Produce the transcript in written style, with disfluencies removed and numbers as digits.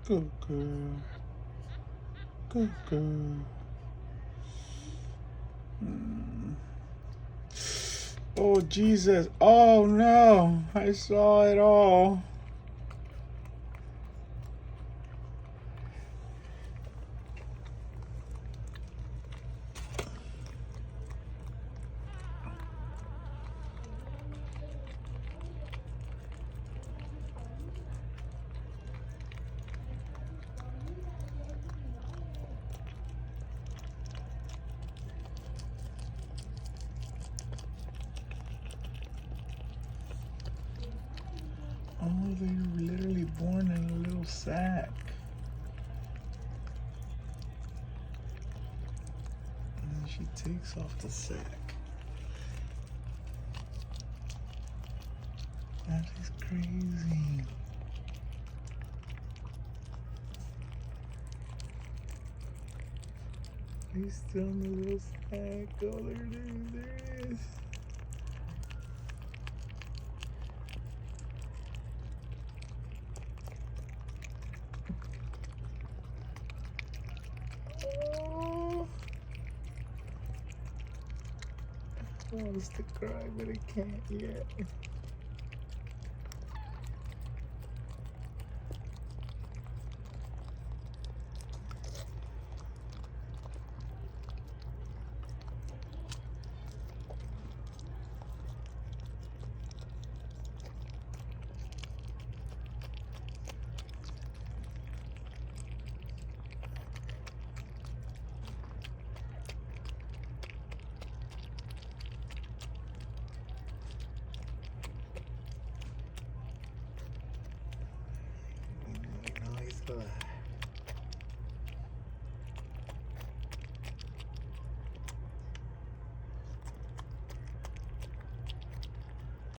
Good girl. Good girl. Oh, Jesus. Oh, no. I saw it all. Oh, they were literally born in a little sack. And then she takes off the sack. That is crazy. He's still in the little sack. Oh, there it is. There it is. I wants to cry, but I can't yet. No, he's alive.